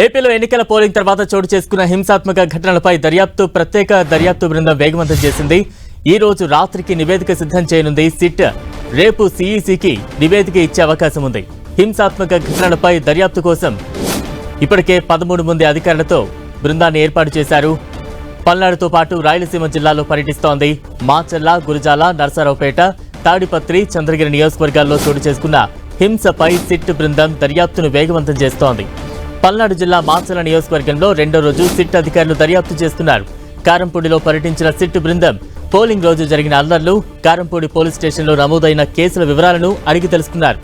ఏపీలో ఎన్నికల పోలింగ్ తర్వాత చోటు చేసుకున్న హింసాత్మక ఘటనలపై ప్రత్యేక దర్యాప్తు బృందం వేగవంతం చేసింది. ఈ రోజు రాత్రికి నివేదిక సిద్ధం చేయనుంది సిట్. రేపు సీఈసీకి నివేదిక ఇచ్చే అవకాశం ఉంది. హింసాత్మక ఘటనలపై దర్యాప్తు కోసం ఇప్పటికే 13 మంది అధికారులతో బృందాన్ని ఏర్పాటు చేశారు. పల్నాడుతో పాటు రాయలసీమ జిల్లాలో పర్యటిస్తోంది. మాచర్ల, గురజాల, నర్సారావుపేట, తాడిపత్రి, చంద్రగిరి నియోజకవర్గాల్లో చోటు చేసుకున్న హింసపై సిట్ బృందం దర్యాప్తును వేగవంతం చేస్తోంది. పల్నాడు జిల్లా మాచర్ల నియోజకవర్గంలో రెండో రోజు సిట్ అధికారులు దర్యాప్తు చేస్తున్నారు. కారంపూడిలో పర్యటించిన సిట్ బృందం పోలింగ్ రోజు జరిగిన అల్లర్లు, కారంపూడి పోలీస్ స్టేషన్లో నమోదైన కేసుల వివరాలను అడిగి తెలుసుకున్నారు.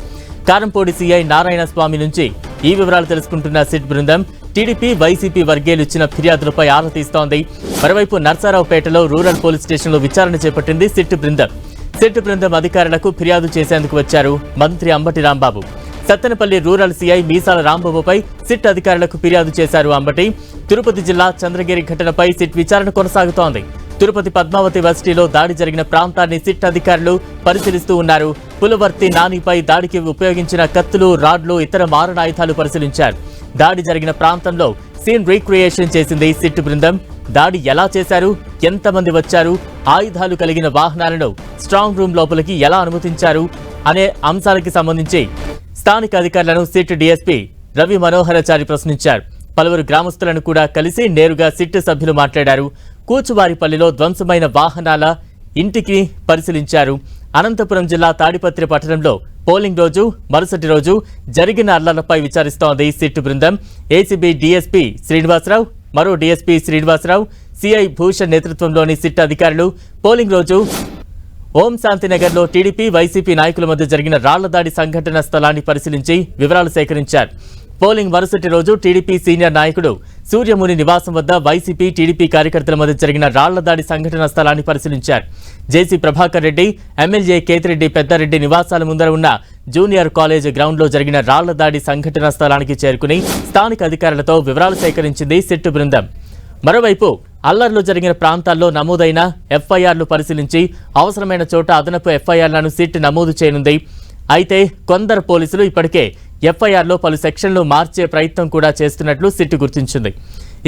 కారంపూడి సీఐ నారాయణ స్వామి నుంచి ఈ వివరాలు తెలుసుకుంటున్న సిట్ బృందం టీడీపీ, వైసీపీ వర్గీయులు ఇచ్చిన ఫిర్యాదులపై ఆరా తీస్తోంది. మరోవైపు నర్సారావుపేటలో రూరల్ పోలీస్ స్టేషన్లో విచారణ చేపట్టింది సిట్ బృందం. సిట్ బృందం అధికారులకు ఫిర్యాదు చేసేందుకు వచ్చారు మంత్రి అంబటి రాంబాబు. సత్తెనపల్లి రూరల్ సీఐ మీసాల రాంబాబుపై సిట్ అధికారులకు ఫిర్యాదు చేశారు అంబటి. తిరుపతి జిల్లా చంద్రగిరి ఘటనపై సిట్ విచారణ కొనసాగుతోంది. తిరుపతి పద్మావతి వర్సిటీలో దాడి జరిగిన ప్రాంతాన్ని సిట్ అధికారులు పరిశీలిస్తూ ఉన్నారు. పులవర్తి నానిపై దాడికి ఉపయోగించిన కత్తులు, రాడ్లు, ఇతర మారణాయుధాలు పరిశీలించారు. దాడి జరిగిన ప్రాంతంలో సీన్ రీక్రియేషన్ చేసింది సిట్ బృందం. దాడి ఎలా చేశారు, ఎంతమంది వచ్చారు, ఆయుధాలు కలిగిన వాహనాలను స్ట్రాంగ్ రూమ్ లోపలికి ఎలా అనుమతించారు అనే అంశాలకి సంబంధించి స్థానిక అధికారులను సిట్ డీఎస్పీ రవి మనోహరాచారి ప్రశ్నించారు. పలువురు గ్రామస్తులను కూడా కలిసి నేరుగా సిట్ సభ్యులు మాట్లాడారు. కూచువారిపల్లిలో ధ్వంసమైన వాహనాల ఇంటికి పరిశీలించారు. అనంతపురం జిల్లా తాడిపత్రి పట్టణంలో పోలింగ్ రోజు, మరుసటి రోజు జరిగిన అల్లర్లపై విచారిస్తోంది సిట్ బృందం. ఏసీబీ డీఎస్పీ శ్రీనివాసరావు, మరో డీఎస్పీ శ్రీనివాసరావు, సిఐ భూషణ్ నేతృత్వంలోని సిట్ అధికారులు పోలింగ్ రోజు ఓం శాంతినగర్లో టీడీపీ, వైసీపీ నాయకుల మధ్య జరిగిన రాళ్ల దాడి సంఘటన స్థలాన్ని పరిశీలించి వివరాలు సేకరించారు. పోలింగ్ మరుసటి రోజు టీడీపీ సీనియర్ నాయకుడు సూర్యముని నివాసం వద్ద వైసీపీ, టీడీపీ కార్యకర్తల మధ్య జరిగిన రాళ్ల దాడి సంఘటన స్థలాన్ని పరిశీలించారు. జేసీ ప్రభాకర్ రెడ్డి, ఎమ్మెల్యే కేతిరెడ్డి పెద్దారెడ్డి నివాసాల ముందర ఉన్న జూనియర్ కాలేజ్ గ్రౌండ్లో జరిగిన రాళ్ల దాడి సంఘటన స్థలానికి చేరుకుని స్థానిక అధికారులతో వివరాలు సేకరించింది సిట్ బృందం. మరోవైపు అల్లర్లు జరిగిన ప్రాంతాల్లో నమోదైన ఎఫ్ఐఆర్లు పరిశీలించి అవసరమైన చోట అదనపు ఎఫ్ఐఆర్లను సిట్ నమోదు చేయనుంది. అయితే కొందరు పోలీసులు ఇప్పటికే ఎఫ్ఐఆర్లో పలు సెక్షన్లు మార్చే ప్రయత్నం కూడా చేస్తున్నట్లు సిట్ గుర్తించింది.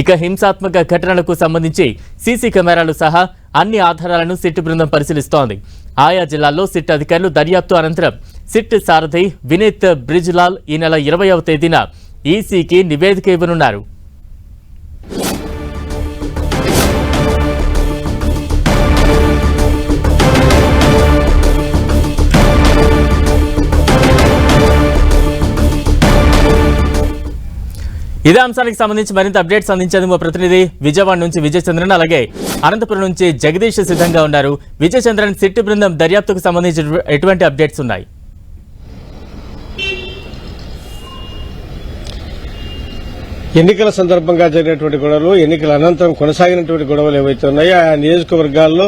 ఇక హింసాత్మక ఘటనలకు సంబంధించి సీసీ కెమెరాలు సహా అన్ని ఆధారాలను సిట్ బృందం పరిశీలిస్తోంది. ఆయా జిల్లాల్లో సిట్ అధికారులు దర్యాప్తు అనంతరం సిట్ సారథి వినీత్ బ్రిజ్లాల్ ఈ నెల 20వ తేదీన ఈసీకి నివేదిక ఇవ్వనున్నారు. ఇదే అంశానికి సంబంధించి మరింత అప్డేట్స్ అందించేందుకు మా ప్రతినిధి విజయవాడ నుంచి విజయచంద్రన్, అలాగే అనంతపురం నుంచి జగదీష్ సిద్ధంగా ఉన్నారు. విజయచంద్రన్, సిట్ బృందం దర్యాప్తుకు సంబంధించి ఎటువంటి అప్డేట్స్ ఉన్నాయి? ఎన్నికల సందర్భంగా జరిగినటువంటి గొడవలు, ఎన్నికల అనంతరం కొనసాగినటువంటి గొడవలు ఏవైతే ఉన్నాయో ఆ నియోజకవర్గాల్లో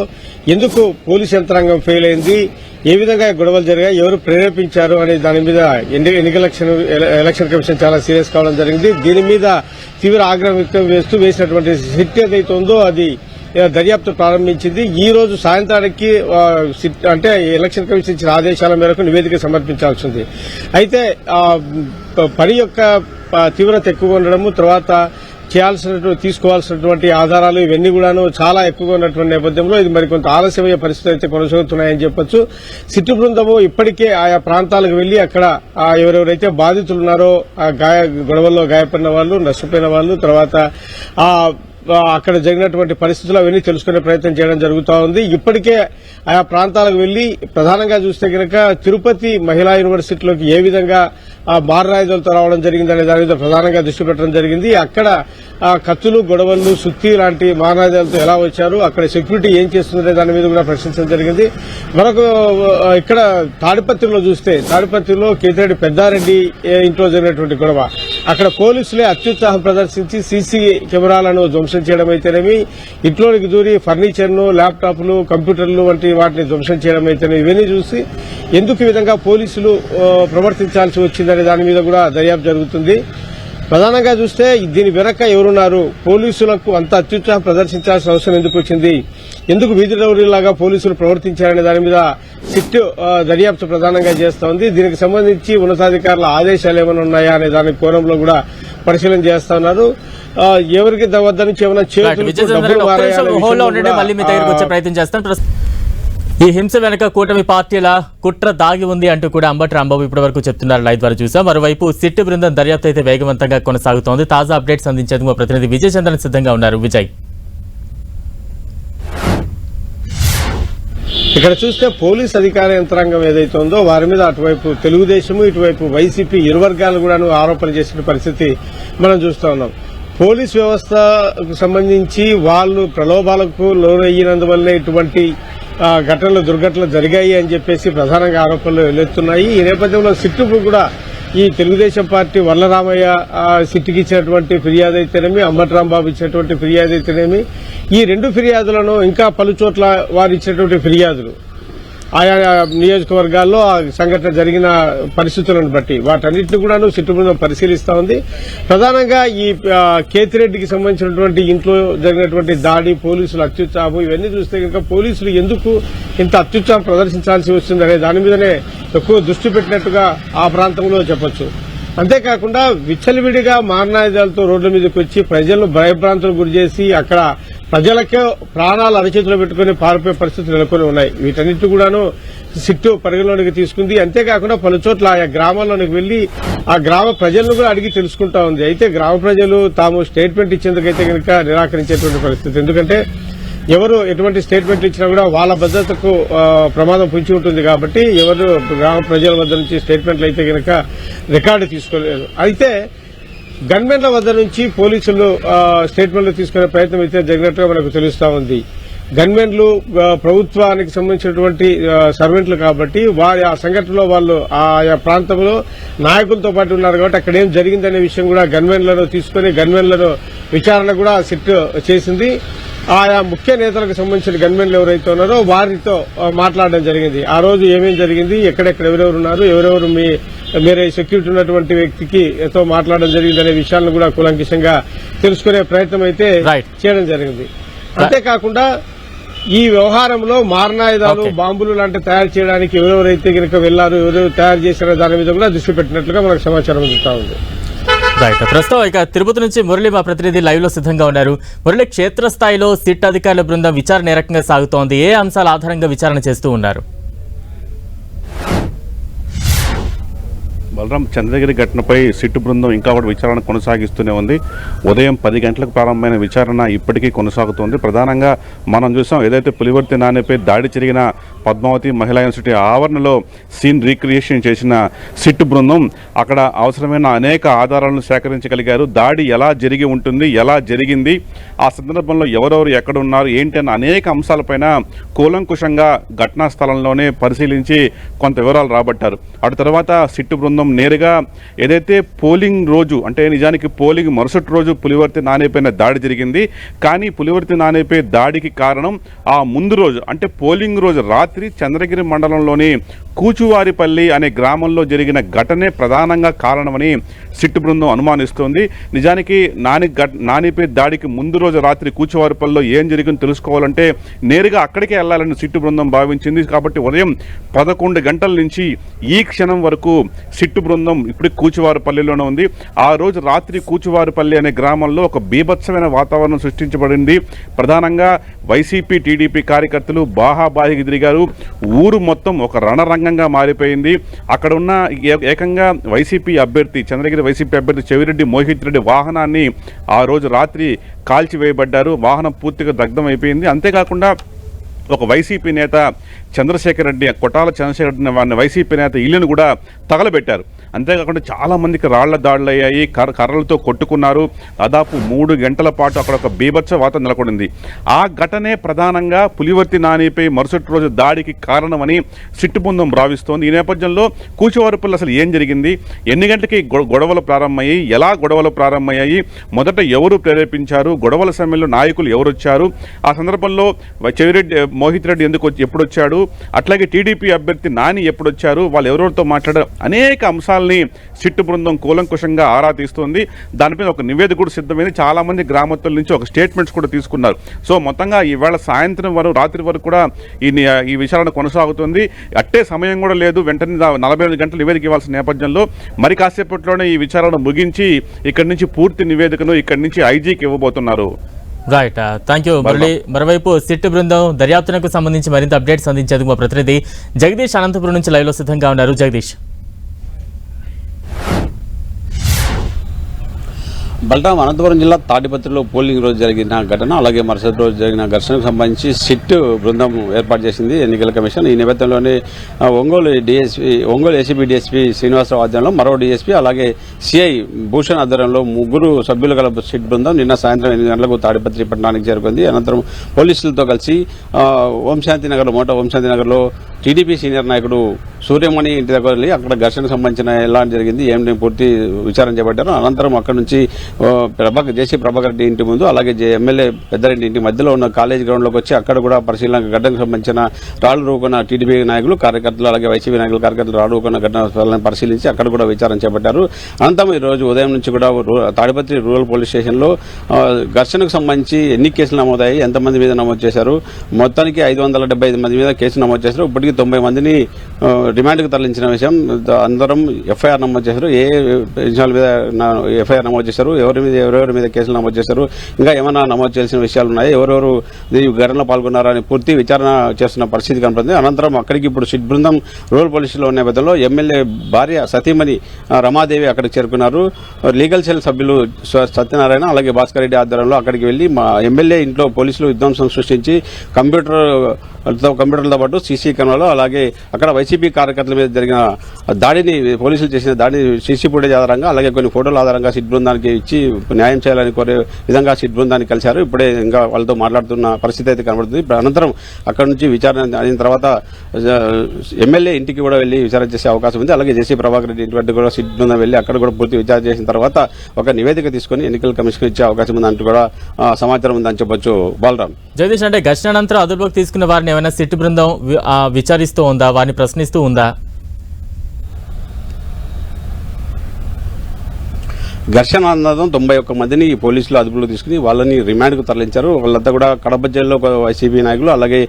ఎందుకు పోలీస్ యంత్రాంగం ఫెయిల్ అయింది, ఏ విధంగా గొడవలు జరిగాయి, ఎవరు ప్రేరేపించారు అనే దాని మీద ఎలక్షన్ కమిషన్ చాలా సీరియస్ కావడం జరిగింది. దీని మీద తీవ్ర ఆగ్రహం వ్యక్తం చేస్తూ వేసినటువంటి సిట్ ఏదైతే ఉందో అది దర్యాప్తు ప్రారంభించింది. ఈ రోజు సాయంత్రానికి అంటే ఎలక్షన్ కమిషన్ ఇచ్చిన ఆదేశాల మేరకు నివేదిక సమర్పించాల్సి ఉంది. అయితే పని యొక్క తీవ్రత ఎక్కువగా ఉండడము, తర్వాత తీసుకోవాల్సినటువంటి ఆధారాలు ఇవన్నీ కూడాను చాలా ఎక్కువగా ఉన్నటువంటి నేపథ్యంలో ఇది మరికొంత ఆలస్యమయ్యే పరిస్థితులు అయితే కొనసాగుతున్నాయని చెప్పొచ్చు. సిట్ బృందము ఇప్పటికే ఆయా ప్రాంతాలకు వెళ్లి అక్కడ ఎవరెవరైతే బాధితులు ఉన్నారో, గొడవల్లో గాయపడిన వాళ్ళు, నష్టపోయిన వాళ్ళు, తర్వాత అక్కడ జరిగినటువంటి పరిస్థితులు అవన్నీ తెలుసుకునే ప్రయత్నం చేయడం జరుగుతూ ఉంది. ఇప్పటికే ఆయా ప్రాంతాలకు వెళ్లి ప్రధానంగా చూస్తే కనుక తిరుపతి మహిళా యూనివర్సిటీలోకి ఏ విధంగా మారణాయుధాలతో రావడం జరిగిందనే దాని మీద ప్రధానంగా దృష్టి పెట్టడం జరిగింది. అక్కడ కత్తులు, గొడవలు, సుత్తి లాంటి మారణాయుధాలతో ఎలా వచ్చారు, అక్కడ సెక్యూరిటీ ఏం చేస్తుందనే దాని మీద కూడా ప్రశ్నించడం జరిగింది. మరొక ఇక్కడ తాడిపత్రిలో చూస్తే తాడిపత్రిలో కేతిరెడ్డి పెద్దారెడ్డి ఇంట్లో జరిగినటువంటి గొడవ, అక్కడ పోలీసులే అత్యుత్సాహం ప్రదర్శించి సీసీ కెమెరాలను ధ్వంసం చేయడం అయితేనేమి, ఇంట్లోనికి దూరి ఫర్నిచర్ను, ల్యాప్టాప్లు, కంప్యూటర్లు వంటి వాటిని ధ్వంసం చేయడం అయితేనేమి, ఇవన్నీ చూసి ఎందుకు ఈ విధంగా పోలీసులు ప్రవర్తించాల్సి వచ్చిందనే దాని మీద కూడా దర్యాప్తు జరుగుతుంది. ప్రధానంగా చూస్తే దీని వెనక ఎవరున్నారు, పోలీసులకు అంత అత్యుత్సాహం ప్రదర్శించాల్సిన అవసరం ఎందుకు వచ్చింది, ఎందుకు వీధి రౌడీలాగా పోలీసులు ప్రవర్తించారనే దాని మీద సిట్ దర్యాప్తు ప్రధానంగా చేస్తోంది. దీనికి సంబంధించి ఉన్నతాధికారుల ఆదేశాలు ఏమైనా ఉన్నాయా అనే దాని కోణంలో కూడా పరిశీలన చేస్తా ఉన్నారు. ఎవరికి వద్ద నుంచి ఏమైనా మళ్ళీ మీ దగ్గరకు వచ్చే ప్రయత్నం చేస్తాను. ఈ హింస వెనక కూటమి పార్టీల కుట్ర దాగి ఉంది అంటూ కూడా అంబటి రాంబాబు ఇప్పటి వరకు చెప్తున్నారు. లైవ్ ద్వారా చూసాం. మరోవైపు సిట్ బృందం దర్యాప్తు అయితే వేగవంతంగా కొనసాగుతోంది. తాజా అప్డేట్స్ అందించేందుకు మా ప్రతినిధి విజయ్ చంద్రన్ సిద్ధంగా ఉన్నారు. విజయ్, ఇక్కడ చూస్తే పోలీస్ అధికార యంత్రాంగం ఏదైతే ఉందో వారి మీద అటువైపు తెలుగుదేశం ఇటువైపు వైసీపీ ఇరు వర్గాలు కూడా ఆరోపణలు చేసిన పరిస్థితి మనం చూస్తా ఉన్నాం. పోలీస్ వ్యవస్థకు సంబంధించి వాళ్ళు ప్రలోభాలకు లోనయ్యినందువల్లే ఇటువంటి ఘటనలు దుర్ఘటనలు జరిగాయి అని చెప్పేసి ప్రధానంగా ఆరోపణలు వెల్లుతున్నాయి. ఈ నేపథ్యంలో సిట్టు కూడా ఈ తెలుగుదేశం పార్టీ వల్లరామయ్య సిట్టుకి ఇచ్చినటువంటి ఫిర్యాదు అయితేనేమి, అంబటి రాంబాబు ఇచ్చినటువంటి ఫిర్యాదు అయితేనేమి, ఈ రెండు ఫిర్యాదులను ఇంకా పలు చోట్ల వారు ఇచ్చినటువంటి ఫిర్యాదులు ఆయా నియోజకవర్గాల్లో ఆ సంఘటన జరిగిన పరిస్థితులను బట్టి వాటన్నిటిని కూడా సిట్టు బృందం పరిశీలిస్తా ఉంది. ప్రధానంగా ఈ కేతిరెడ్డికి సంబంధించినటువంటి ఇంట్లో జరిగినటువంటి దాడి, పోలీసులు అత్యుత్సాహం, ఇవన్నీ చూస్తే కనుక పోలీసులు ఎందుకు ఇంత అత్యుత్సాహం ప్రదర్శించాల్సి వస్తుంది అనే దాని మీదనే ఎక్కువ దృష్టి పెట్టినట్టుగా ఆ ప్రాంతంలో చెప్పొచ్చు. అంతేకాకుండా విచ్చలవిడిగా మారణాయుధాలతో రోడ్ల మీదకి వచ్చి ప్రజలను భయభ్రాంతులకు గురిచేసి అక్కడ ప్రజలకే ప్రాణాలు అరచేతిలో పెట్టుకుని పారిపోయే పరిస్థితులు నెలకొని ఉన్నాయి. వీటన్నిటి కూడాను సిట్టు పరిగణలోనికి తీసుకుంది. అంతేకాకుండా పలు చోట్ల ఆయా గ్రామాల్లోనికి వెళ్లి ఆ గ్రామ ప్రజలను కూడా అడిగి తెలుసుకుంటా ఉంది. అయితే గ్రామ ప్రజలు తాము స్టేట్మెంట్ ఇచ్చేందుకైతే కనుక నిరాకరించేటువంటి పరిస్థితి. ఎందుకంటే ఎవరు ఎటువంటి స్టేట్మెంట్లు ఇచ్చినా కూడా వాళ్ళ భద్రతకు ప్రమాదం పొంచి ఉంటుంది కాబట్టి ఎవరు గ్రామ ప్రజల వద్ద నుంచి స్టేట్మెంట్లు అయితే కనుక రికార్డు తీసుకోలేదు. అయితే గన్మెన్ల వద్ద నుంచి పోలీసులు స్టేట్మెంట్లు తీసుకునే ప్రయత్నం అయితే జరిగినట్టుగా మనకు తెలుస్తా ఉంది. గన్మెన్లు ప్రభుత్వానికి సంబంధించినటువంటి సర్వెంట్లు కాబట్టి వారి ఆ సంఘటనలో వాళ్ళు ఆయా ప్రాంతంలో నాయకులతో పాటు ఉన్నారు కాబట్టి అక్కడ ఏం జరిగిందనే విషయం కూడా గన్మెన్లను తీసుకుని గన్మెన్లను విచారణ కూడా సిట్ చేసింది. ఆయా ముఖ్య నేతలకు సంబంధించిన గన్మెన్లు ఎవరైతే ఉన్నారో వారితో మాట్లాడడం జరిగింది. ఆ రోజు ఏమేం జరిగింది, ఎక్కడెక్కడ ఎవరెవరు ఉన్నారు, ఎవరెవరు మీరే సెక్యూరిటీ ఉన్నటువంటి వ్యక్తికి తో మాట్లాడడం జరిగింది అనే విషయాలను కూడా కూలంకషంగా తెలుసుకునే ప్రయత్నం అయితే చేయడం జరిగింది. అంతేకాకుండా ఈ వ్యవహారంలో మారణాయుధాలు, బాంబులు లాంటివి తయారు చేయడానికి ఎవరెవరైతే కనుక వెళ్లారు, ఎవరెవరు తయారు చేశారో దాని మీద కూడా దృష్టి పెట్టినట్లుగా మనకు సమాచారం అందుతా ఉంది. ప్రస్తుతం ఇక తిరుపతి నుంచి మురళి మా ప్రతినిధి లైవ్ లో సిద్ధంగా ఉన్నారు. మురళి, క్షేత్రస్థాయిలో సిట్ అధికారుల బృందం విచారణ ఏ రకంగా సాగుతోంది? ఏ అంశాల ఆధారంగా విచారణ చేస్తూ ఉన్నారు? బలరాం, చంద్రగిరి ఘటనపై సిట్టు బృందం ఇంకా కూడా విచారణ కొనసాగిస్తూనే ఉంది. ఉదయం 10 గంటలకు ప్రారంభమైన విచారణ ఇప్పటికీ కొనసాగుతోంది. ప్రధానంగా మనం చూసాం, ఏదైతే పులివర్తి నానిపై దాడి జరిగిన పద్మావతి మహిళా యూనివర్సిటీ ఆవరణలో సీన్ రీక్రియేషన్ చేసిన సిట్టు బృందం అక్కడ అవసరమైన అనేక ఆధారాలను సేకరించగలిగారు. దాడి ఎలా జరిగి ఉంటుంది, ఎలా జరిగింది, ఆ సందర్భంలో ఎవరెవరు ఎక్కడ ఉన్నారు, ఏంటి అన్న అనేక అంశాలపైన కూలంకుషంగా ఘటనా స్థలంలోనే పరిశీలించి కొంత వివరాలు రాబట్టారు. అటు తర్వాత సిట్టు బృందం నేరుగా ఏదైతే పోలింగ్ రోజు, అంటే నిజానికి పోలింగ్ మరుసటి రోజు పులివర్తి నానిపైన దాడి జరిగింది. కానీ పులివర్తి నానిపై దాడికి కారణం ఆ ముందు రోజు, అంటే పోలింగ్ రోజు రాత్రి చంద్రగిరి మండలంలోని కూచువారిపల్లి అనే గ్రామంలో జరిగిన ఘటనే ప్రధానంగా కారణమని సిట్టు బృందం అనుమానిస్తోంది. నిజానికి నానిపై దాడికి ముందు రోజు రాత్రి కూచువారిపల్లిలో ఏం జరిగిందో తెలుసుకోవాలంటే నేరుగా అక్కడికే వెళ్లాలని సిట్టు బృందం భావించింది. కాబట్టి ఉదయం 11 గంటల నుంచి ఈ క్షణం వరకు సిట్టు బృందం ఇప్పుడు కూచువారిపల్లిలోనే ఉంది. ఆ రోజు రాత్రి కూచువారిపల్లి అనే గ్రామంలో ఒక బీభత్సమైన వాతావరణం సృష్టించబడింది. ప్రధానంగా వైసీపీ, టీడీపీ కార్యకర్తలు బాహాబాహికి తిరిగారు. ఊరు మొత్తం ఒక రణరంగంగా మారిపోయింది. అక్కడ ఉన్న ఏకంగా వైసీపీ అభ్యర్థి, చంద్రగిరి వైసీపీ అభ్యర్థి చెవిరెడ్డి మోహిత్ రెడ్డి వాహనాన్ని ఆ రోజు రాత్రి కాల్చివేయబడ్డారు. వాహనం పూర్తిగా దగ్ధం అయిపోయింది. అంతేకాకుండా ఒక వైసీపీ నేత చంద్రశేఖర్ రెడ్డి, కొట్టాల చంద్రశేఖర్ రెడ్డి వారిని వైసీపీ నేత ఇల్లును కూడా తగలబెట్టారు. అంతేకాకుండా చాలామందికి రాళ్ల దాడులు అయ్యాయి, కర్రలతో కొట్టుకున్నారు. దాదాపు 3 గంటల పాటు అక్కడ ఒక బీభత్స వాతావరణం నెలకొంది. ఆ ఘటనే ప్రధానంగా పులివర్తి నానిపై మరుసటి రోజు దాడికి కారణమని సిట్టు బృందం భావిస్తోంది. ఈ నేపథ్యంలో కూచువారిపల్లి అసలు ఏం జరిగింది, ఎన్ని గంటలకి గొడవలు ప్రారంభమయ్యాయి, ఎలా గొడవలు ప్రారంభమయ్యాయి, మొదట ఎవరు ప్రేరేపించారు, గొడవల సమయంలో నాయకులు ఎవరు వచ్చారు, ఆ సందర్భంలో చెవిరెడ్డి మోహిత్ రెడ్డి ఎప్పుడు వచ్చాడు, అట్లాగే టీడీపీ అభ్యర్థి నాని ఎప్పుడు వచ్చారు, వాళ్ళు ఎవరెవరితో మాట్లాడారు, అనేక అంశాలను ఘటనల్ని సిట్టు బృందం కూలంకుషంగా ఆరా తీస్తుంది. దానిపైన ఒక నివేదిక కూడా సిద్ధమైంది. చాలామంది గ్రామస్తుల నుంచి ఒక స్టేట్మెంట్స్ కూడా తీసుకున్నారు. సో మొత్తంగా ఈవేళ సాయంత్రం వరకు రాత్రి వరకు కూడా ఈ విచారణ కొనసాగుతుంది. అట్టే సమయం కూడా లేదు. వెంటనే 48 గంటలు నివేదిక ఇవ్వాల్సిన నేపథ్యంలో మరి కాసేపట్లోనే ఈ విచారణ ముగించి ఇక్కడి నుంచి పూర్తి నివేదికను ఇక్కడి నుంచి ఐజీకి ఇవ్వబోతున్నారు. Right, thank you Murali. మరోవైపు సిట్ బృందం దర్యాప్తునకు సంబంధించి మరింత అప్డేట్స్ అందించేందుకు మా ప్రతినిధి జగదీష్ అనంతపురం నుంచి లైవ్లో సిద్ధంగా ఉన్నారు. జగదీష్. బలరాం, అనంతపురం జిల్లా తాడిపత్రిలో పోలింగ్ రోజు జరిగిన ఘటన, అలాగే మరుసటి రోజు జరిగిన ఘర్షణకు సంబంధించి సిట్ బృందం ఏర్పాటు చేసింది ఎన్నికల కమిషన్. ఈ నేపథ్యంలోనే ఒంగోలు ఏసీబీ డీఎస్పీ శ్రీనివాసరావు ఆధ్వర్యంలో మరో డీఎస్పీ అలాగే సిఐ భూషణ్ ఆధ్వర్యంలో 3 సభ్యులు గల సిట్ బృందం నిన్న సాయంత్రం 8 గంటలకు తాడిపత్రి పట్టణానికి చేరుకుంది. అనంతరం పోలీసులతో కలిసి ఓంశాంతినగర్లో టీడీపీ సీనియర్ నాయకుడు సూర్యమణి ఇంటి దగ్గర వెళ్ళి అక్కడ ఘర్షణకు సంబంధించిన ఎలా జరిగింది ఏమిటి పూర్తి విచారణ చేపట్టారు. అనంతరం అక్కడ నుంచి జేసీ ప్రభాకర్ రెడ్డి ఇంటి ముందు అలాగే ఎమ్మెల్యే పెద్దారెడ్డి ఇంటి మధ్యలో ఉన్న కాలేజ్ గ్రౌండ్లోకి వచ్చి అక్కడ కూడా పరిశీలన ఘటనకు సంబంధించిన రాళ్లు రూకున్న టీడీపీ నాయకులు కార్యకర్తలు అలాగే వైసీపీ నాయకులు కార్యకర్తలు రాళ్లు రూకున్న ఘటన పరిశీలించి అక్కడ కూడా విచారణ చేపట్టారు. అనంతరం ఈ రోజు ఉదయం నుంచి కూడా తాడిపత్రి రూరల్ పోలీస్ స్టేషన్లో ఘర్షణకు సంబంధించి ఎన్ని కేసులు నమోదయ్యాయి, ఎంతమంది మీద నమోదు చేశారు, మొత్తానికి 575 మంది మీద కేసు నమోదు చేశారు. ఇప్పటికీ 90 మందిని రిమాండ్కు తరలించిన విషయం అందరం ఎఫ్ఐఆర్ నమోదు చేశారు. ఏ విషయాల మీద ఎఫ్ఐఆర్ నమోదు చేశారు, ఎవరెవరి మీద కేసులు నమోదు చేశారు, ఇంకా ఏమైనా నమోదు చేయాల్సిన విషయాలు ఉన్నాయి, ఎవరెవరు ఈ ఘటనలో పాల్గొన్నారని పూర్తి విచారణ చేస్తున్న పరిస్థితి కనపడుతుంది. అనంతరం అక్కడికి ఇప్పుడు సిట్ బృందం రూరల్ పోలీసులో ఉన్న నేపథ్యంలో ఎమ్మెల్యే భార్య సతీమణి రమాదేవి అక్కడికి చేరుకున్నారు. లీగల్ సెల్ సభ్యులు సత్యనారాయణ అలాగే భాస్కర్ రెడ్డి ఆధ్వర్యంలో అక్కడికి వెళ్లి మా ఎమ్మెల్యే ఇంట్లో పోలీసులు విధ్వంసం సృష్టించి కంప్యూటర్లతో పాటు సీసీ కెమెరాలో అలాగే అక్కడ వైసీపీ కార్యకర్తల మీద జరిగిన దాడిని పోలీసులు చేసిన దాడిని సీసీ ఫుటేజ్ ఆధారంగా అలాగే కొన్ని ఫోటోల ఆధారంగా సిట్ బృందానికి ఇచ్చి న్యాయం చేయాలని కోరే విధంగా సిట్ బృందాన్ని కలిశారు. ఇప్పుడే ఇంకా వాళ్ళతో మాట్లాడుతున్న పరిస్థితి అయితే కనబడుతుంది. ఇప్పుడు అనంతరం అక్కడ నుంచి విచారణ అయిన తర్వాత ఎమ్మెల్యే ఇంటికి కూడా వెళ్లి విచారణ చేసే అవకాశం ఉంది. అలాగే జేసీ ప్రభాకర్ రెడ్డి ఇంటి వద్ద కూడా సిట్ బృందం వెళ్లి అక్కడ కూడా పూర్తి విచారణ చేసిన తర్వాత ఒక నివేదిక తీసుకుని ఎన్నికల కమిషన్ ఇచ్చే అవకాశం ఉంది అంటూ కూడా సమాచారం ఉందని చెప్పొచ్చు. బాలరాం. జగదీష్, అంటే ఘర్షణ అనంతరం అదుపులోకి తీసుకున్న వారిని ఏమైనా సిట్ బృందం విచారిస్తూ ఉందా, వారిని ప్రశ్నిస్తూ ఉందా? ఘర్షణ అన్నదం 91 మందిని పోలీసులు అదుపులో తీసుకుని వాళ్ళని రిమాండ్కు తరలించారు. వాళ్ళంతా కూడా కడప జైల్లో వైసీపీ నాయకులు అలాగే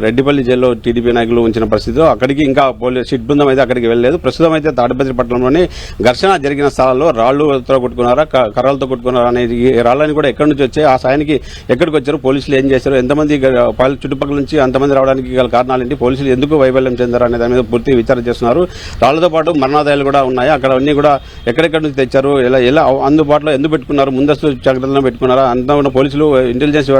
రెడ్డిపల్లి జైల్లో టీడీపీ నాయకులు ఉంచిన పరిస్థితిలో అక్కడికి ఇంకా సిట్ బృందం అయితే అక్కడికి వెళ్ళలేదు. ప్రస్తుతం అయితే తాడిపత్రి పట్టణంలోనే ఘర్షణ జరిగిన స్థలాల్లో రాళ్లతో కొట్టుకున్నారా, కర్రలతో కొట్టుకున్నారా అనేది రాళ్ళని కూడా ఎక్కడి నుంచి వచ్చాయి, ఆ సాయానికి ఎక్కడికి వచ్చారు, పోలీసులు ఏం చేశారు, ఎంతమంది చుట్టుపక్కల నుంచి అంతమంది రావడానికి గల కారణాలు ఏంటి, పోలీసులు ఎందుకు వైఫల్యం చెందారు అనే దాని మీద పూర్తి విచారణ చేస్తున్నారు. రాళ్లతో పాటు మరణాదాయాలు కూడా ఉన్నాయి. అక్కడ అన్ని కూడా ఎక్కడెక్కడి నుంచి తెచ్చారు, ఎలా అందుబాటులో ఎందుకు పెట్టుకున్నారు, ముందస్తు జాగ్రత్తలను పెట్టుకున్నారా, అంతా ఉన్న పోలీసులు ఇంటెలిజెన్స్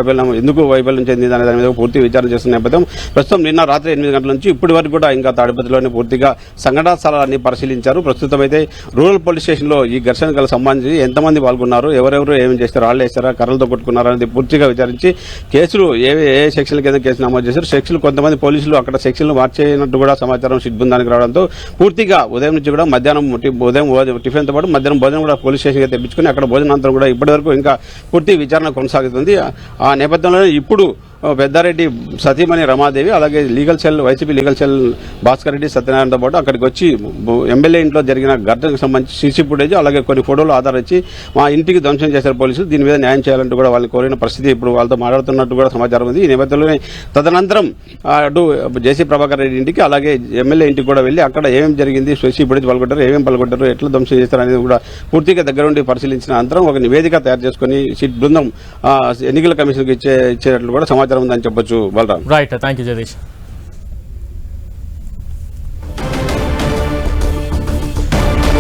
ఎందుకు వైఫల్యం చెందింది అనే దాని మీద పూర్తి విచారణ చేస్తున్న నేపథ్యం ప్రస్తుతం నిన్న రాత్రి 8 గంటల నుంచి ఇప్పటి వరకు కూడా ఇంకా తాడిపత్రిలోనే పూర్తిగా సంఘటనా స్థలాన్ని పరిశీలించారు. ప్రస్తుతం అయితే రూరల్ పోలీస్ స్టేషన్లో ఈ ఘర్షణకు సంబంధించి ఎంతమంది పాల్గొన్నారు, ఎవరెవరు ఏమి చేస్తారు, రాళ్ళు వేస్తారా, కర్రలతో కొట్టుకున్నారా అనేది పూర్తిగా విచారించి కేసులు ఏ సెక్షన్ల కింద కేసు నమోదు చేశారు. సెక్షన్లు కొంతమంది పోలీసులు అక్కడ సెక్షన్లు మార్చేయనట్టు కూడా సమాచారం సిట్ బృందానికి రావడంతో పూర్తిగా ఉదయం నుంచి కూడా ఉదయం టిఫిన్తో పాటు మధ్యాహ్నం భోజనం కూడా పోలీస్ స్టేషన్కి తెప్పించుకుని అక్కడ భోజనాంతరం కూడా ఇప్పటివరకు ఇంకా పూర్తి విచారణ కొనసాగుతుంది. ఆ నేపథ్యంలోనే ఇప్పుడు పెద్దారెడ్డి సతీమణి రమాదేవి అలాగే YCP legal cell Bhaskar Reddy సత్యనారాయణతో పాటు అక్కడికి వచ్చి ఎమ్మెల్యే ఇంట్లో జరిగిన ఘటనకు సంబంధించి సీసీ ఫుటేజ్ అలాగే కొన్ని ఫోటోలు ఆధారించి మా ఇంటికి ధ్వంసం చేశారు పోలీసులు, దీని మీద న్యాయం చేయాలంటూ కూడా వాళ్ళు కోరిన పరిస్థితి ఇప్పుడు వాళ్ళతో మాట్లాడుతున్నట్టు కూడా సమాచారం ఉంది. ఈ నేపథ్యంలోనే తదనంతరం అటు జేసీ ప్రభాకర్ రెడ్డి ఇంటికి అలాగే ఎమ్మెల్యే ఇంటికి కూడా వెళ్ళి అక్కడ ఏమేమి జరిగింది, సీసీ ఫుటేజ్ పాల్గొంటారు, ఏమేమి పాల్గొంటారు, ఎట్లా ధ్వంసం చేస్తారు అనేది కూడా పూర్తిగా దగ్గరుండి పరిశీలించిన అనంతరం ఒక నివేదిక తయారు చేసుకుని సిట్ బృందం ఎన్నికల కమిషన్కి ఇచ్చేటట్లు కూడా సమాచారం ఉందని చెప్పొచ్చు. Balaram. Right, thank you Jagadish.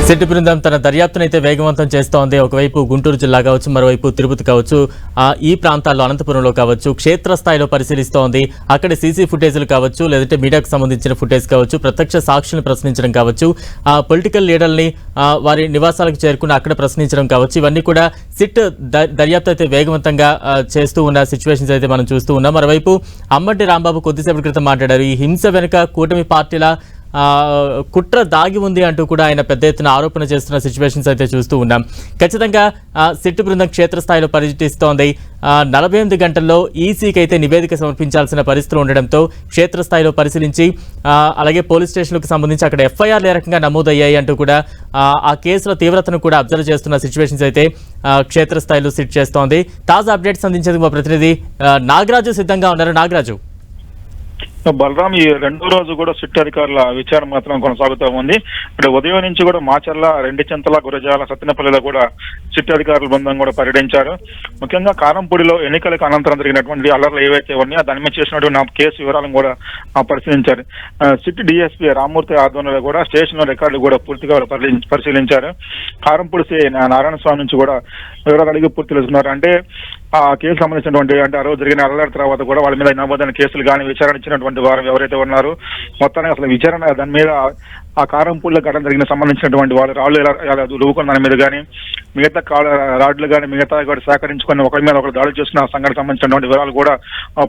SIT బృందం తన దర్యాప్తునైతే వేగవంతం చేస్తోంది. ఒకవైపు గుంటూరు జిల్లా కావచ్చు, మరోవైపు తిరుపతి కావచ్చు, ఈ ప్రాంతాల్లో అనంతపురంలో కావచ్చు క్షేత్రస్థాయిలో పరిశీలిస్తోంది. అక్కడ సీసీ ఫుటేజ్లు కావచ్చు, లేదంటే మీడియాకు సంబంధించిన ఫుటేజ్ కావచ్చు, ప్రత్యక్ష సాక్షులను ప్రశ్నించడం కావచ్చు, పొలిటికల్ లీడర్ని వారి నివాసాలకు చేరుకుని అక్కడ ప్రశ్నించడం కావచ్చు, ఇవన్నీ కూడా సిట్ దర్యాప్తు అయితే వేగవంతంగా చేస్తూ ఉన్న సిచ్యువేషన్స్ అయితే మనం చూస్తూ ఉన్నాం. మరోవైపు అమ్మటి రాంబాబు కొద్దిసేపటి క్రితం మాట్లాడారు. ఈ హింస వెనుక కూటమి పార్టీల కుట్ర దాగి ఉంది అంటూ కూడా ఆయన పెద్ద ఎత్తున ఆరోపణ చేస్తున్న సిచ్యువేషన్స్ అయితే చూస్తూ ఉన్నాం. ఖచ్చితంగా సిట్టు బృందం క్షేత్రస్థాయిలో పర్యటిస్తోంది. 48 గంటల్లో ఈసీకి అయితే నివేదిక సమర్పించాల్సిన పరిస్థితులు ఉండడంతో క్షేత్రస్థాయిలో పరిశీలించి అలాగే పోలీస్ స్టేషన్లకు సంబంధించి అక్కడ ఎఫ్ఐఆర్లు ఏ రకంగా నమోదయ్యాయి అంటూ కూడా ఆ కేసుల తీవ్రతను కూడా అబ్జర్వ్ చేస్తున్న సిచ్యువేషన్స్ అయితే క్షేత్రస్థాయిలో సిట్ చేస్తోంది. తాజా అప్డేట్స్ అందించేందుకు మా ప్రతినిధి నాగరాజు సిద్ధంగా ఉన్నారు. నాగరాజు, బలరాం, ఈ రెండో రోజు కూడా సిట్ అధికారుల విచారణ మాత్రం కొనసాగుతూ ఉంది. అంటే ఉదయం నుంచి కూడా మాచర్ల, రెండిచెంతల, గురజాల, సత్తెనపల్లిలో కూడా సిట్ అధికారుల బృందం కూడా పర్యటించారు. ముఖ్యంగా కారంపూడిలో ఎన్నికలకు అనంతరం జరిగినటువంటి అల్లర్లు ఏవైతే ఉన్నాయో దాని మీద చేసినటువంటి కేసు వివరాలను కూడా పరిశీలించారు. సిట్ డిఎస్పీ రామ్మూర్తి ఆధ్వర్యంలో కూడా స్టేషన్ రికార్డులు కూడా పూర్తిగా పరిశీలించారు. కారంపూడి సిఐ నారాయణ స్వామి నుంచి కూడా వివరాలు అడిగి పూర్తి తెలుసుకున్నారు. అంటే ఆ కేసు సంబంధించినటువంటి అంటే ఆ రోజు జరిగిన అల్లరి తర్వాత కూడా వాళ్ళ మీద నమోదైన కేసులు కానీ విచారణ ఇచ్చినటువంటి వారు ఎవరైతే ఉన్నారో మొత్తానికి అసలు విచారణ దాని మీద ఆ కారంపూడిలో ఘటన జరిగిన సంబంధించినటువంటి వాళ్ళు రాళ్ళు ఎలా రువ్వుకున్న దాని మీద కానీ మిగతా రాడ్లు కానీ మిగతా కూడా సేకరించుకొని ఒకరి మీద ఒకరు దాడులు చేస్తున్న సంఘటన సంబంధించినటువంటి వివరాలు కూడా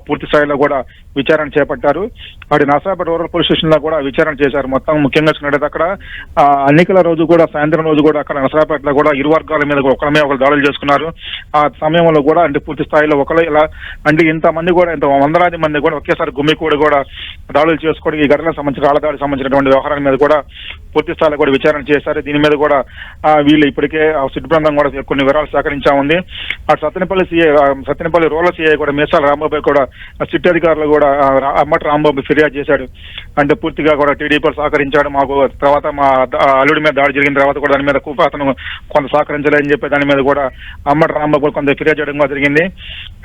పూర్తి స్థాయిలో కూడా విచారణ చేపట్టారు. వాటి నర్సాపేట రూరల్ పోలీస్ స్టేషన్ లో కూడా విచారణ చేశారు. మొత్తం ముఖ్యంగా చూసినట్టయితే అక్కడ ఎన్నికల రోజు కూడా సాయంత్రం రోజు కూడా అక్కడ నర్సాపేటలో కూడా ఇరు వర్గాల మీద ఒకరి మీద ఒకరు దాడులు చేసుకున్నారు. ఆ సమయంలో కూడా అంటే పూర్తి స్థాయిలో ఒకరు ఇలా అంటే ఇంతమంది కూడా ఇంత వందలాది మంది కూడా ఒకేసారి గుమ్మికూడి కూడా దాడులు చేసుకోవడం ఈ ఘటనకు సంబంధించిన రాళ్ల దాడికి సంబంధించినటువంటి వ్యవహారాల మీద కూడా పూర్తి స్థాయిలో కూడా విచారణ చేశారు. దీని మీద కూడా వీళ్ళు ఇప్పటికే సిట్ బృందం కూడా కొన్ని వివరాలు సేకరించా ఉంది. అటు సత్తెనపల్లి రూరల్ సిఐ కూడా మీసాల రాంబాబు కూడా సిట్ అధికారులు కూడా అమ్మటి రాంబాబు ఫిర్యాదు చేశాడు. అంటే పూర్తిగా కూడా టీడీపీ సహకరించాడు మాకు, తర్వాత మా అల్లుడి మీద దాడి జరిగిన తర్వాత కూడా దాని మీద అతను కొంత సహకరించలేదని చెప్పి దాని మీద కూడా అమ్మటి రాంబాబు కొంత ఫిర్యాదు చేయడం కూడా జరిగింది.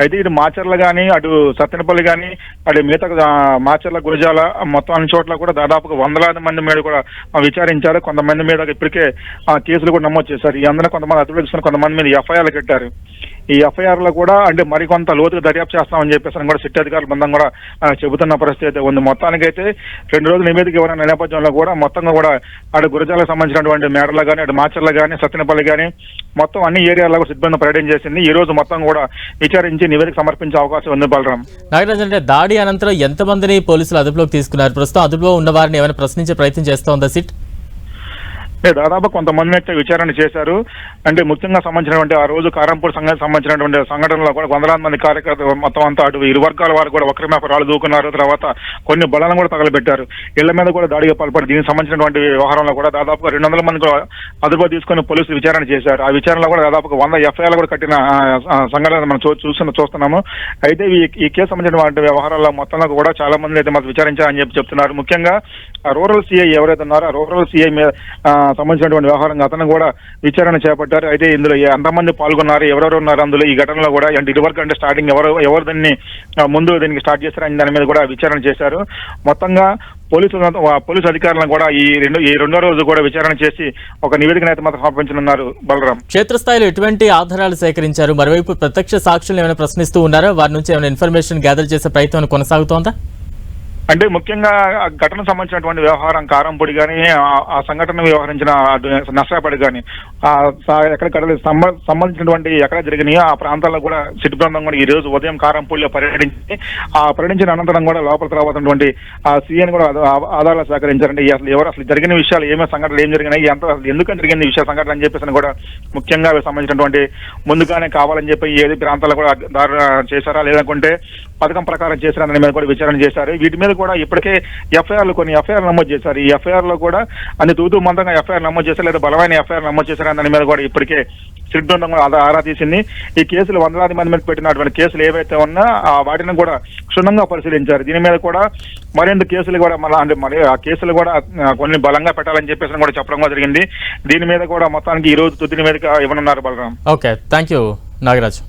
అయితే ఇటు మాచర్ల కానీ అటు సత్తెనపల్లి కానీ అటు మిగతా మాచర్ల, గురజాల మొత్తం అన్ని చోట్ల కూడా దాదాపుగా వందలాది మంది మీద కూడా విచారించారు. కొంతమంది మీద ఇప్పటికే కేసులు కూడా నమోదు చేశారు. ఈ అందరూ కొంతమంది అదుపులోకి తీసుకుని కొంతమంది మీద ఎఫ్ఐఆర్లు కట్టారు. ఈ ఎఫ్ఐఆర్ లో కూడా అంటే మరికొంత లోతుగా దర్యాప్తు చేస్తామని చెప్పేసి కూడా సిట్ అధికారుల బృందం కూడా చెబుతున్న పరిస్థితి అయితే ఉంది. మొత్తానికైతే 2 రోజుల నివేదిక ఇవ్వడం నేపథ్యంలో కూడా మొత్తంగా కూడా అటు గురజాలకు సంబంధించినటువంటి మేడలో కానీ అటు మాచర్ల కానీ సత్తెనపల్లి కానీ మొత్తం అన్ని ఏరియాల్లో సిబ్బంది పర్యటన చేసింది. ఈ రోజు మొత్తం కూడా విచారించి నివేదిక సమర్పించే అవకాశం ఉంది. బలరాం, నాగరాజు, అంటే దాడి అనంతరం ఎంతమందిని పోలీసులు అదుపులోకి తీసుకున్నారు? ప్రస్తుతం అదుపులో ఉన్న వారిని ఏమైనా ప్రశ్నించే ప్రయత్నం చేస్తోందా సిట్? దాదాపు కొంతమంది అయితే విచారణ చేశారు. అంటే ముఖ్యంగా సంబంధించినటువంటి ఆ రోజు కారంపూడి సంబంధించినటువంటి సంఘటనలో కూడా వందలాది మంది కార్యకర్తలు మొత్తం అంతా అటు ఇరు వర్గాల వారు కూడా ఒకరి మీద రాళ్ళు దూకున్నారు. తర్వాత కొన్ని బలాలను కూడా తగలబెట్టారు. ఇళ్ల మీద కూడా దాడిగా పాల్పడి దీనికి సంబంధించినటువంటి వ్యవహారంలో కూడా దాదాపుగా 200 మంది కూడా అదుపులో తీసుకుని పోలీసులు విచారణ చేశారు. ఆ విచారణలో కూడా దాదాపుగా 100 ఎఫ్ఐఆర్లు కూడా కట్టిన సంఘటన మనం చూస్తున్నాము. అయితే ఈ కేసు సంబంధించినటువంటి వ్యవహారాల్లో మొత్తంలో కూడా చాలా మంది అయితే మాకు విచారించారని చెప్తున్నారు. ముఖ్యంగా రూరల్ సిఐ ఎవరైతే ఉన్నారో ఆ రూరల్ సిఐ మీద సంబంధించినటువంటి వ్యవహారంగా అతను కూడా విచారణ చేపట్టారు. అయితే ఇందులో ఎంతమంది పాల్గొన్నారు, ఎవరెవరు ఉన్నారు అందులో ఈ ఘటనలో కూడా అంటే ఇటువరకు అంటే స్టార్టింగ్ ఎవరు దాన్ని ముందు దీనికి స్టార్ట్ చేశారని దాని మీద కూడా విచారణ చేశారు. మొత్తంగా పోలీసు అధికారులను కూడా ఈ రెండో రోజు కూడా విచారణ చేసి ఒక నివేదికను అయితే మాత్రం సమర్పించనున్నారు. బలరాం, క్షేత్రస్థాయిలో ఎటువంటి ఆధారాలు సేకరించారు? మరోవైపు ప్రత్యక్ష సాక్షులు ఏమైనా ప్రశ్నిస్తూ ఉన్నారా? వారి నుంచి ఏమైనా ఇన్ఫర్మేషన్ గ్యాదర్ చేసే ప్రయత్నం కొనసాగుతోందా? అంటే ముఖ్యంగా ఘటనకు సంబంధించినటువంటి వ్యవహారం కారంపొడి కానీ ఆ సంఘటన వ్యవహరించిన నర్సాపేట కానీ ఎక్కడ సంబంధించినటువంటి ఎక్కడ జరిగినాయో ఆ ప్రాంతాల్లో కూడా సిట్ బృందం కూడా ఈ రోజు ఉదయం కారంపొడిలో పర్యటించిన అనంతరం కూడా లోపలికి రాబోతున్నటువంటి ఆ సీఎన్ కూడా ఆధారాలు సేకరించారంటే అసలు జరిగిన విషయాలు ఏమేమి సంఘటనలు ఏం జరిగినాయి, ఎందుకని జరిగింది విషయ సంఘటన అని చెప్పేసి కూడా ముఖ్యంగా సంబంధించినటువంటి ముందుగానే కావాలని చెప్పి ఏది ప్రాంతాల్లో కూడా దారుణ చేశారా లేదనుకుంటే పథకం ప్రకారం చేశారా దాని మీద కూడా విచారణ చేశారు. వీటి మీద కూడా ఇప్పటికే కొన్ని ఎఫ్ఐఆర్ నమోదు చేశారు. ఈ ఎఫ్ఐఆర్ లో కూడా అన్ని తూతూ మందంగా ఎఫ్ఐఆర్ నమోదు చేశారు లేదా బలమైన ఎఫ్ఐఆర్ నమోదు చేశారని దాని మీద కూడా ఇప్పటికే సిట్ బృందం కూడా ఆరా తీసింది. ఈ కేసులు వందలాది మంది మీద పెట్టినటువంటి కేసులు ఏవైతే ఉన్నా వాటిని కూడా క్షుణ్ణంగా పరిశీలించారు. దీని మీద కూడా మరింత కేసులు కూడా మరి ఆ కేసులు కూడా కొన్ని బలంగా పెట్టాలని చెప్పేసి కూడా చెప్పడం కూడా జరిగింది. దీని మీద కూడా మొత్తానికి ఈ రోజు తుది నివేదిక ఇవ్వనున్నారు. Balaram, okay, thank you Nagaraju.